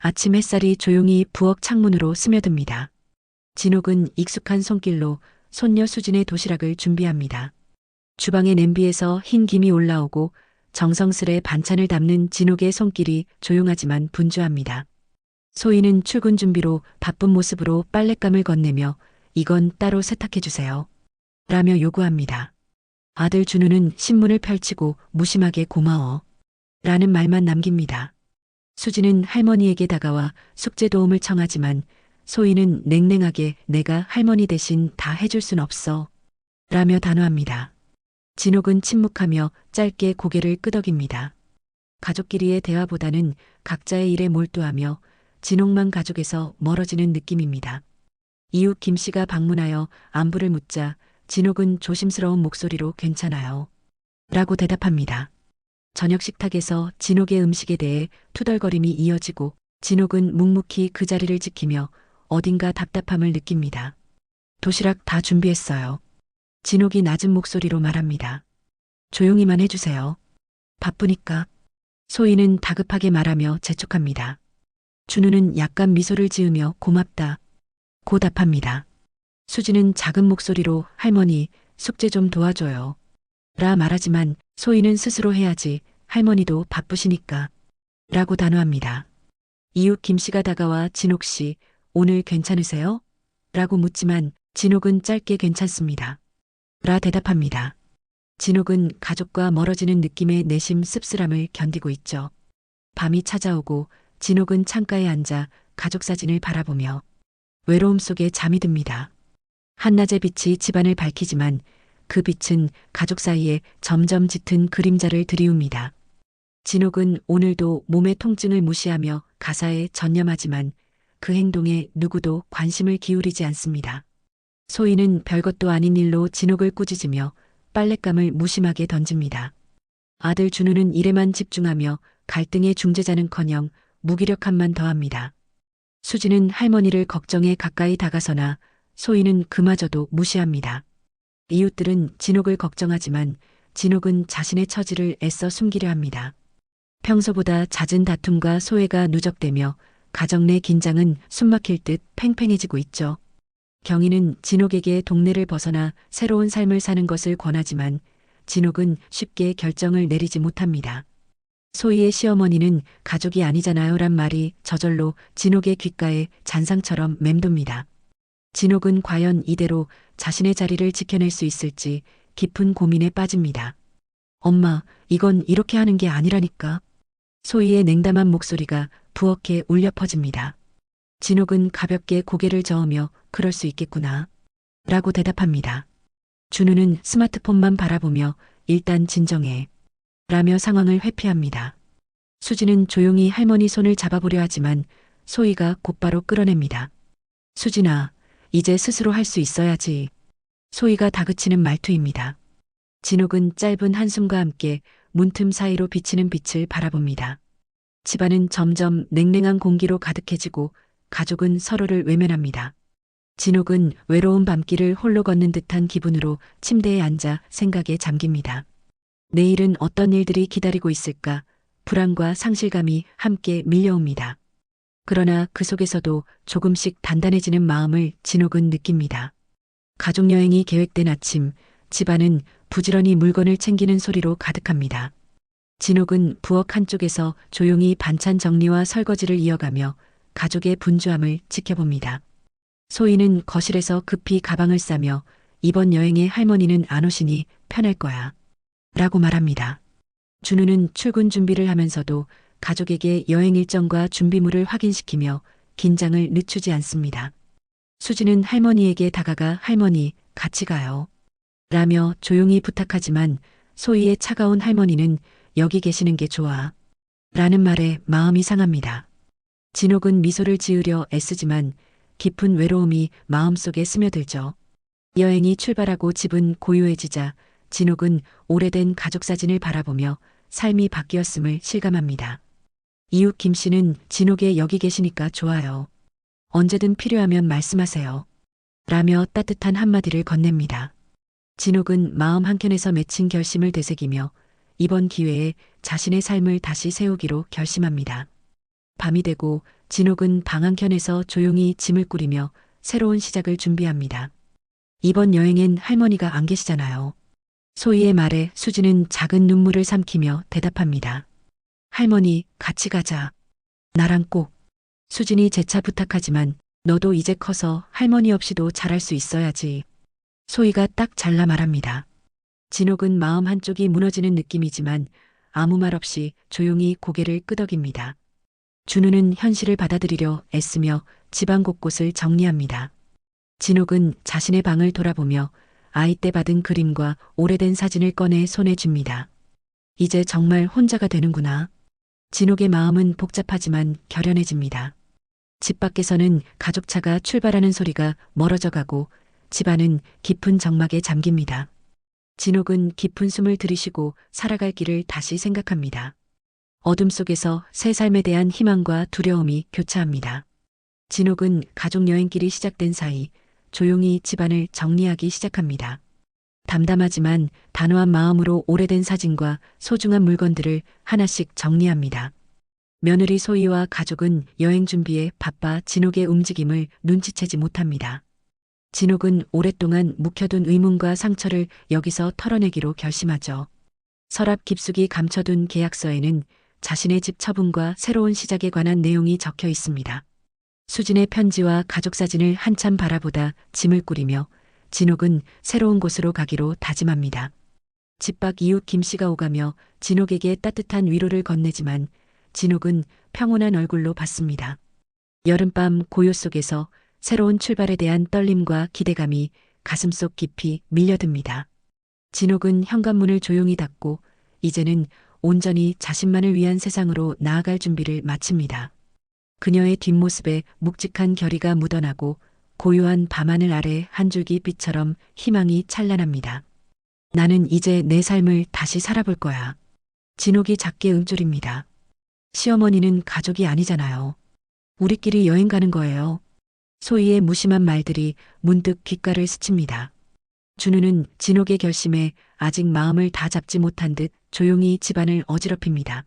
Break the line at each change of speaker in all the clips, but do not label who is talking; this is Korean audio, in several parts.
아침 햇살이 조용히 부엌 창문으로 스며듭니다. 진옥은 익숙한 손길로 손녀 수진의 도시락을 준비합니다. 주방의 냄비에서 흰 김이 올라오고 정성스레 반찬을 담는 진옥의 손길이 조용하지만 분주합니다. 소희는 출근 준비로 바쁜 모습으로 빨랫감을 건네며 이건 따로 세탁해 주세요. 라며 요구합니다. 아들 준우는 신문을 펼치고 무심하게 고마워. 라는 말만 남깁니다. 수지는 할머니에게 다가와 숙제 도움을 청하지만 소희는 냉랭하게 내가 할머니 대신 다 해줄 순 없어. 라며 단호합니다. 진옥은 침묵하며 짧게 고개를 끄덕입니다. 가족끼리의 대화보다는 각자의 일에 몰두하며 진옥만 가족에서 멀어지는 느낌입니다. 이웃 김 씨가 방문하여 안부를 묻자 진옥은 조심스러운 목소리로 괜찮아요. 라고 대답합니다. 저녁 식탁에서 진옥의 음식에 대해 투덜거림이 이어지고 진옥은 묵묵히 그 자리를 지키며 어딘가 답답함을 느낍니다. 도시락 다 준비했어요. 진옥이 낮은 목소리로 말합니다. 조용히만 해주세요. 바쁘니까. 소희는 다급하게 말하며 재촉합니다. 준우는 약간 미소를 지으며 고맙다. 고 답합니다. 수지는 작은 목소리로 할머니 숙제 좀 도와줘요. 라 말하지만 소희는 스스로 해야지 할머니도 바쁘시니까. 라고 단호합니다. 이웃 김 씨가 다가와 진옥 씨 오늘 괜찮으세요? 라고 묻지만 진옥은 짧게 괜찮습니다. 라 대답합니다. 진옥은 가족과 멀어지는 느낌의 내심 씁쓸함을 견디고 있죠. 밤이 찾아오고 진옥은 창가에 앉아 가족 사진을 바라보며 외로움 속에 잠이 듭니다. 한낮의 빛이 집안을 밝히지만 그 빛은 가족 사이에 점점 짙은 그림자를 들이웁니다. 진옥은 오늘도 몸의 통증을 무시하며 가사에 전념하지만 그 행동에 누구도 관심을 기울이지 않습니다. 소희는 별것도 아닌 일로 진옥을 꾸짖으며 빨랫감을 무심하게 던집니다. 아들 준우는 일에만 집중하며 갈등의 중재자는커녕 무기력함만 더합니다. 수지는 할머니를 걱정해 가까이 다가서나 소희는 그마저도 무시합니다. 이웃들은 진옥을 걱정하지만 진옥은 자신의 처지를 애써 숨기려 합니다. 평소보다 잦은 다툼과 소외가 누적되며 가정 내 긴장은 숨막힐 듯 팽팽해지고 있죠. 경희는 진옥에게 동네를 벗어나 새로운 삶을 사는 것을 권하지만 진옥은 쉽게 결정을 내리지 못합니다. 소희의 시어머니는 가족이 아니잖아요 란 말이 저절로 진옥의 귓가에 잔상처럼 맴돕니다. 진옥은 과연 이대로 자신의 자리를 지켜낼 수 있을지 깊은 고민에 빠집니다. 엄마, 이건 이렇게 하는 게 아니라니까. 소희의 냉담한 목소리가 부엌에 울려 퍼집니다. 진옥은 가볍게 고개를 저으며 그럴 수 있겠구나. 라고 대답합니다. 준우는 스마트폰만 바라보며 일단 진정해. 라며 상황을 회피합니다. 수지는 조용히 할머니 손을 잡아보려 하지만 소희가 곧바로 끌어냅니다. 수진아, 이제 스스로 할 수 있어야지. 소희가 다그치는 말투입니다. 진옥은 짧은 한숨과 함께 문틈 사이로 비치는 빛을 바라봅니다. 집안은 점점 냉랭한 공기로 가득해지고 가족은 서로를 외면합니다. 진옥은 외로운 밤길을 홀로 걷는 듯한 기분으로 침대에 앉아 생각에 잠깁니다. 내일은 어떤 일들이 기다리고 있을까 불안과 상실감이 함께 밀려옵니다. 그러나 그 속에서도 조금씩 단단해지는 마음을 진옥은 느낍니다. 가족여행이 계획된 아침, 집안은 부지런히 물건을 챙기는 소리로 가득합니다. 진옥은 부엌 한쪽에서 조용히 반찬 정리와 설거지를 이어가며 가족의 분주함을 지켜봅니다. 소희는 거실에서 급히 가방을 싸며 이번 여행에 할머니는 안 오시니 편할 거야. 라고 말합니다. 준우는 출근 준비를 하면서도 가족에게 여행 일정과 준비물을 확인시키며 긴장을 늦추지 않습니다. 수지는 할머니에게 다가가 할머니 같이 가요. 라며 조용히 부탁하지만 소희의 차가운 할머니는 여기 계시는 게 좋아. 라는 말에 마음이 상합니다. 진옥은 미소를 지으려 애쓰지만 깊은 외로움이 마음속에 스며들죠. 여행이 출발하고 집은 고요해지자 진옥은 오래된 가족 사진을 바라보며 삶이 바뀌었음을 실감합니다. 이웃 김 씨는 진옥에 여기 계시니까 좋아요. 언제든 필요하면 말씀하세요. 라며 따뜻한 한마디를 건넵니다. 진옥은 마음 한켠에서 맺힌 결심을 되새기며 이번 기회에 자신의 삶을 다시 세우기로 결심합니다. 밤이 되고 진옥은 방 한켠에서 조용히 짐을 꾸리며 새로운 시작을 준비합니다. 이번 여행엔 할머니가 안 계시잖아요. 소희의 말에 수지는 작은 눈물을 삼키며 대답합니다. 할머니, 같이 가자. 나랑 꼭. 수진이 재차 부탁하지만 너도 이제 커서 할머니 없이도 잘할 수 있어야지. 소희가 딱 잘라 말합니다. 진옥은 마음 한쪽이 무너지는 느낌이지만 아무 말 없이 조용히 고개를 끄덕입니다. 준우는 현실을 받아들이려 애쓰며 집안 곳곳을 정리합니다. 진옥은 자신의 방을 돌아보며 아이 때 받은 그림과 오래된 사진을 꺼내 손에 줍니다. 이제 정말 혼자가 되는구나. 진옥의 마음은 복잡하지만 결연해집니다. 집 밖에서는 가족차가 출발하는 소리가 멀어져 가고 집안은 깊은 정막에 잠깁니다. 진옥은 깊은 숨을 들이쉬고 살아갈 길을 다시 생각합니다. 어둠 속에서 새 삶에 대한 희망과 두려움이 교차합니다. 진옥은 가족 여행길이 시작된 사이 조용히 집안을 정리하기 시작합니다. 담담하지만 단호한 마음으로 오래된 사진과 소중한 물건들을 하나씩 정리합니다. 며느리 소희와 가족은 여행 준비에 바빠 진옥의 움직임을 눈치채지 못합니다. 진옥은 오랫동안 묵혀둔 의문과 상처를 여기서 털어내기로 결심하죠. 서랍 깊숙이 감춰둔 계약서에는 자신의 집 처분과 새로운 시작에 관한 내용이 적혀 있습니다. 수진의 편지와 가족 사진을 한참 바라보다 짐을 꾸리며 진옥은 새로운 곳으로 가기로 다짐합니다. 집 밖 이웃 김씨가 오가며 진옥에게 따뜻한 위로를 건네지만 진옥은 평온한 얼굴로 받습니다. 여름밤 고요 속에서 새로운 출발에 대한 떨림과 기대감이 가슴속 깊이 밀려듭니다. 진옥은 현관문을 조용히 닫고 이제는 온전히 자신만을 위한 세상으로 나아갈 준비를 마칩니다. 그녀의 뒷모습에 묵직한 결의가 묻어나고 고요한 밤하늘 아래 한 줄기 빛처럼 희망이 찬란합니다. 나는 이제 내 삶을 다시 살아볼 거야. 진옥이 작게 움졸입니다. 시어머니는 가족이 아니잖아요. 우리끼리 여행 가는 거예요. 소희의 무심한 말들이 문득 귓가를 스칩니다. 준우는 진옥의 결심에 아직 마음을 다 잡지 못한 듯 조용히 집안을 어지럽힙니다.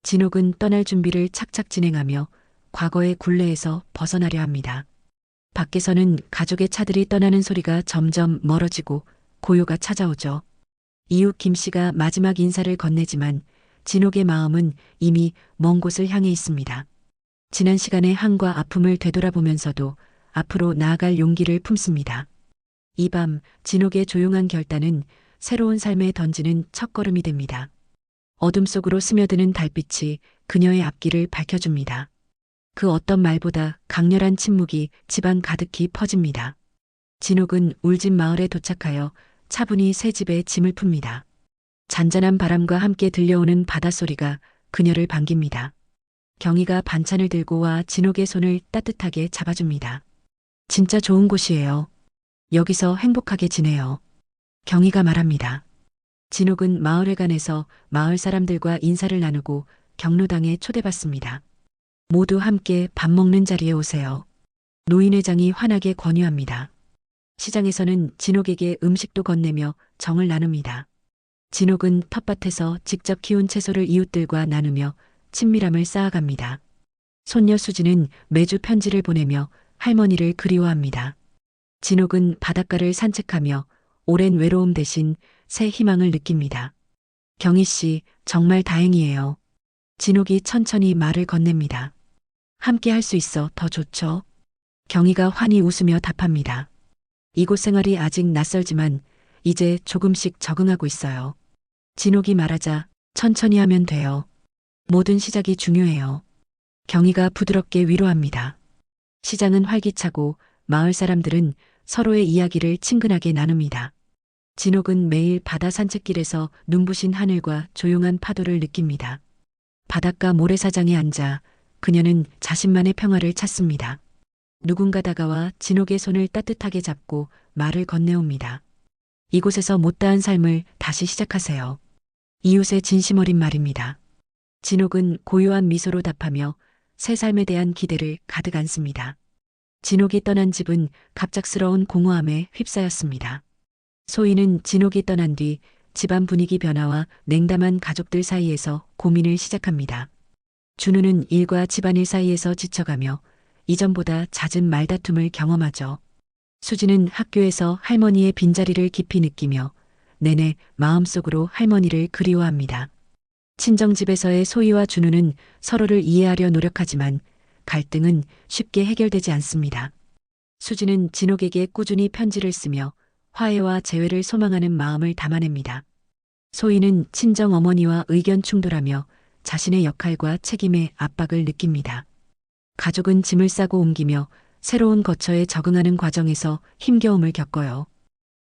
진옥은 떠날 준비를 착착 진행하며 과거의 굴레에서 벗어나려 합니다. 밖에서는 가족의 차들이 떠나는 소리가 점점 멀어지고 고요가 찾아오죠. 이웃 김씨가 마지막 인사를 건네지만 진옥의 마음은 이미 먼 곳을 향해 있습니다. 지난 시간의 한과 아픔을 되돌아보면서도 앞으로 나아갈 용기를 품습니다. 이 밤 진옥의 조용한 결단은 새로운 삶에 던지는 첫걸음이 됩니다. 어둠 속으로 스며드는 달빛이 그녀의 앞길을 밝혀줍니다. 그 어떤 말보다 강렬한 침묵이 집안 가득히 퍼집니다. 진옥은 울진 마을에 도착하여 차분히 새 집에 짐을 풉니다. 잔잔한 바람과 함께 들려오는 바닷소리가 그녀를 반깁니다. 경희가 반찬을 들고 와 진옥의 손을 따뜻하게 잡아줍니다. 진짜 좋은 곳이에요. 여기서 행복하게 지내요. 경희가 말합니다. 진옥은 마을회관에서 마을 사람들과 인사를 나누고 경로당에 초대받습니다. 모두 함께 밥 먹는 자리에 오세요. 노인회장이 환하게 권유합니다. 시장에서는 진옥에게 음식도 건네며 정을 나눕니다. 진옥은 텃밭에서 직접 키운 채소를 이웃들과 나누며 친밀함을 쌓아갑니다. 손녀 수지는 매주 편지를 보내며 할머니를 그리워합니다. 진옥은 바닷가를 산책하며 오랜 외로움 대신 새 희망을 느낍니다. 경희 씨, 정말 다행이에요. 진옥이 천천히 말을 건넵니다. 함께 할 수 있어 더 좋죠? 경희가 환히 웃으며 답합니다. 이곳 생활이 아직 낯설지만 이제 조금씩 적응하고 있어요. 진옥이 말하자 천천히 하면 돼요. 모든 시작이 중요해요. 경희가 부드럽게 위로합니다. 시장은 활기차고 마을 사람들은 서로의 이야기를 친근하게 나눕니다. 진옥은 매일 바다 산책길에서 눈부신 하늘과 조용한 파도를 느낍니다. 바닷가 모래사장에 앉아 그녀는 자신만의 평화를 찾습니다. 누군가 다가와 진옥의 손을 따뜻하게 잡고 말을 건네옵니다. 이곳에서 못다한 삶을 다시 시작하세요. 이웃의 진심 어린 말입니다. 진옥은 고요한 미소로 답하며 새 삶에 대한 기대를 가득 안습니다. 진옥이 떠난 집은 갑작스러운 공허함에 휩싸였습니다. 소희는 진옥이 떠난 뒤 집안 분위기 변화와 냉담한 가족들 사이에서 고민을 시작합니다. 준우는 일과 집안일 사이에서 지쳐가며 이전보다 잦은 말다툼을 경험하죠. 수지는 학교에서 할머니의 빈자리를 깊이 느끼며 내내 마음속으로 할머니를 그리워합니다. 친정집에서의 소희와 준우는 서로를 이해하려 노력하지만 갈등은 쉽게 해결되지 않습니다. 수지는 진옥에게 꾸준히 편지를 쓰며 화해와 재회를 소망하는 마음을 담아냅니다. 소희는 친정 어머니와 의견 충돌하며 자신의 역할과 책임의 압박을 느낍니다. 가족은 짐을 싸고 옮기며 새로운 거처에 적응하는 과정에서 힘겨움을 겪어요.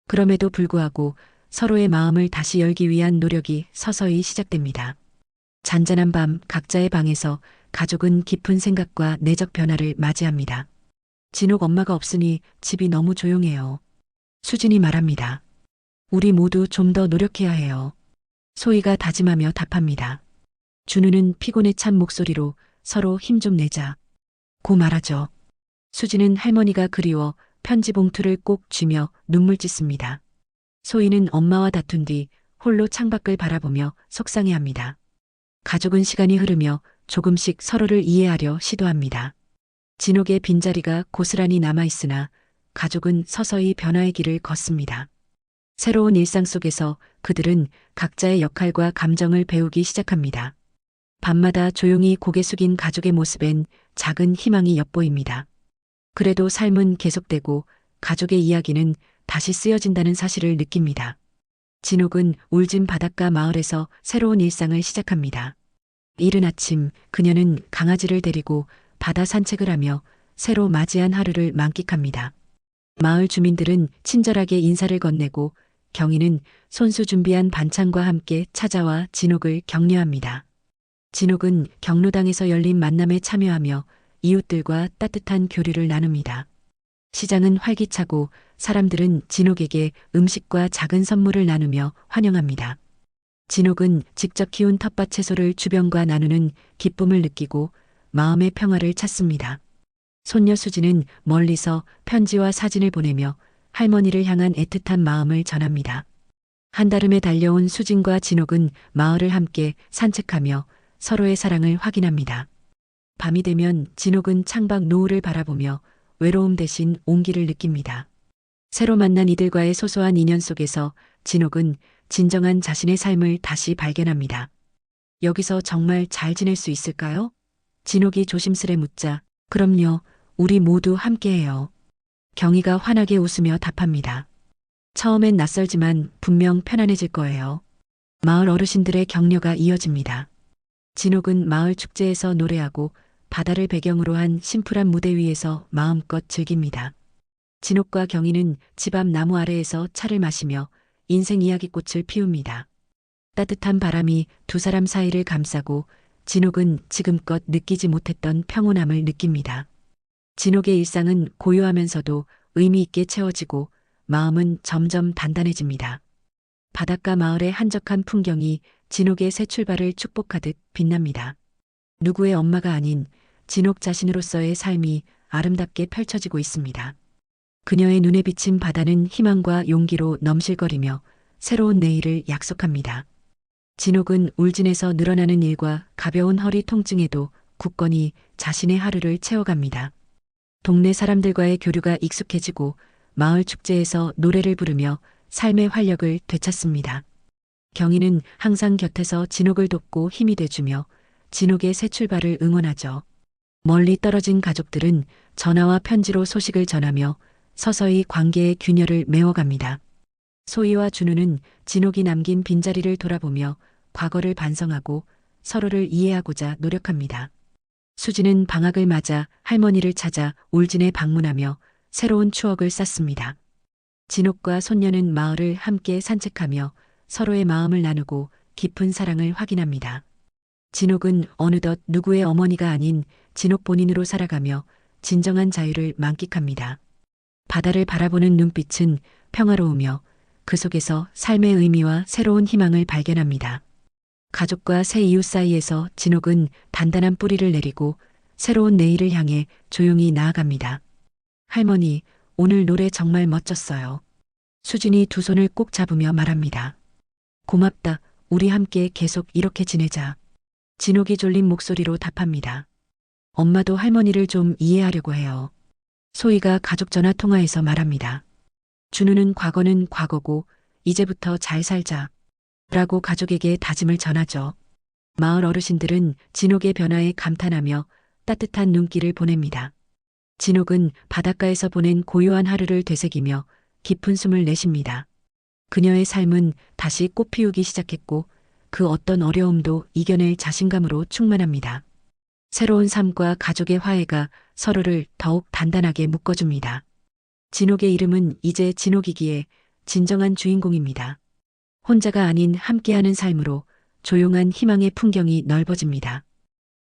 그럼에도 불구하고 서로의 마음을 다시 열기 위한 노력이 서서히 시작됩니다. 잔잔한 밤 각자의 방에서 가족은 깊은 생각과 내적 변화를 맞이합니다. 진옥 엄마가 없으니 집이 너무 조용해요. 수진이 말합니다. 우리 모두 좀 더 노력해야 해요. 소희가 다짐하며 답합니다. 준우는 피곤에 찬 목소리로 서로 힘 좀 내자. 고 말하죠. 수진은 할머니가 그리워 편지 봉투를 꼭 쥐며 눈물 찢습니다. 소희는 엄마와 다툰 뒤 홀로 창밖을 바라보며 속상해합니다. 가족은 시간이 흐르며 조금씩 서로를 이해하려 시도합니다. 진옥의 빈자리가 고스란히 남아있으나 가족은 서서히 변화의 길을 걷습니다. 새로운 일상 속에서 그들은 각자의 역할과 감정을 배우기 시작합니다. 밤마다 조용히 고개 숙인 가족의 모습엔 작은 희망이 엿보입니다. 그래도 삶은 계속되고 가족의 이야기는 다시 쓰여진다는 사실을 느낍니다. 진옥은 울진 바닷가 마을에서 새로운 일상을 시작합니다. 이른 아침 그녀는 강아지를 데리고 바다 산책을 하며 새로 맞이한 하루를 만끽합니다. 마을 주민들은 친절하게 인사를 건네고 경희는 손수 준비한 반찬과 함께 찾아와 진옥을 격려합니다. 진옥은 경로당에서 열린 만남에 참여하며 이웃들과 따뜻한 교류를 나눕니다. 시장은 활기차고 사람들은 진옥에게 음식과 작은 선물을 나누며 환영합니다. 진옥은 직접 키운 텃밭 채소를 주변과 나누는 기쁨을 느끼고 마음의 평화를 찾습니다. 손녀 수지는 멀리서 편지와 사진을 보내며 할머니를 향한 애틋한 마음을 전합니다. 한달음에 달려온 수진과 진옥은 마을을 함께 산책하며 서로의 사랑을 확인합니다. 밤이 되면 진옥은 창밖 노을을 바라보며 외로움 대신 온기를 느낍니다. 새로 만난 이들과의 소소한 인연 속에서 진옥은 진정한 자신의 삶을 다시 발견합니다. 여기서 정말 잘 지낼 수 있을까요? 진옥이 조심스레 묻자, 그럼요, 우리 모두 함께해요. 경희가 환하게 웃으며 답합니다. 처음엔 낯설지만 분명 편안해질 거예요. 마을 어르신들의 격려가 이어집니다. 진옥은 마을 축제에서 노래하고 바다를 배경으로 한 심플한 무대 위에서 마음껏 즐깁니다. 진옥과 경희는 집 앞 나무 아래에서 차를 마시며 인생 이야기꽃을 피웁니다. 따뜻한 바람이 두 사람 사이를 감싸고 진옥은 지금껏 느끼지 못했던 평온함을 느낍니다. 진옥의 일상은 고요하면서도 의미 있게 채워지고 마음은 점점 단단해집니다. 바닷가 마을의 한적한 풍경이 진옥의 새 출발을 축복하듯 빛납니다. 누구의 엄마가 아닌 진옥 자신으로서의 삶이 아름답게 펼쳐지고 있습니다. 그녀의 눈에 비친 바다는 희망과 용기로 넘실거리며 새로운 내일을 약속합니다. 진옥은 울진에서 늘어나는 일과 가벼운 허리 통증에도 굳건히 자신의 하루를 채워갑니다. 동네 사람들과의 교류가 익숙해지고 마을 축제에서 노래를 부르며 삶의 활력을 되찾습니다. 경희는 항상 곁에서 진옥을 돕고 힘이 돼주며 진옥의 새 출발을 응원하죠. 멀리 떨어진 가족들은 전화와 편지로 소식을 전하며 서서히 관계의 균열을 메워갑니다. 소희와 준우는 진옥이 남긴 빈자리를 돌아보며 과거를 반성하고 서로를 이해하고자 노력합니다. 수지는 방학을 맞아 할머니를 찾아 울진에 방문하며 새로운 추억을 쌓습니다. 진옥과 손녀는 마을을 함께 산책하며 서로의 마음을 나누고 깊은 사랑을 확인합니다. 진옥은 어느덧 누구의 어머니가 아닌 진옥 본인으로 살아가며 진정한 자유를 만끽합니다. 바다를 바라보는 눈빛은 평화로우며 그 속에서 삶의 의미와 새로운 희망을 발견합니다. 가족과 새 이웃 사이에서 진옥은 단단한 뿌리를 내리고 새로운 내일을 향해 조용히 나아갑니다. 할머니, 오늘 노래 정말 멋졌어요. 수진이 두 손을 꼭 잡으며 말합니다. 고맙다. 우리 함께 계속 이렇게 지내자. 진옥이 졸린 목소리로 답합니다. 엄마도 할머니를 좀 이해하려고 해요. 소희가 가족 전화 통화에서 말합니다. 준우는 과거는 과거고 이제부터 잘 살자. 라고 가족에게 다짐을 전하죠. 마을 어르신들은 진옥의 변화에 감탄하며 따뜻한 눈길을 보냅니다. 진옥은 바닷가에서 보낸 고요한 하루를 되새기며 깊은 숨을 내쉽니다. 그녀의 삶은 다시 꽃피우기 시작했고 그 어떤 어려움도 이겨낼 자신감으로 충만합니다. 새로운 삶과 가족의 화해가 서로를 더욱 단단하게 묶어줍니다. 진옥의 이름은 이제 진옥이기에 진정한 주인공입니다. 혼자가 아닌 함께하는 삶으로 조용한 희망의 풍경이 넓어집니다.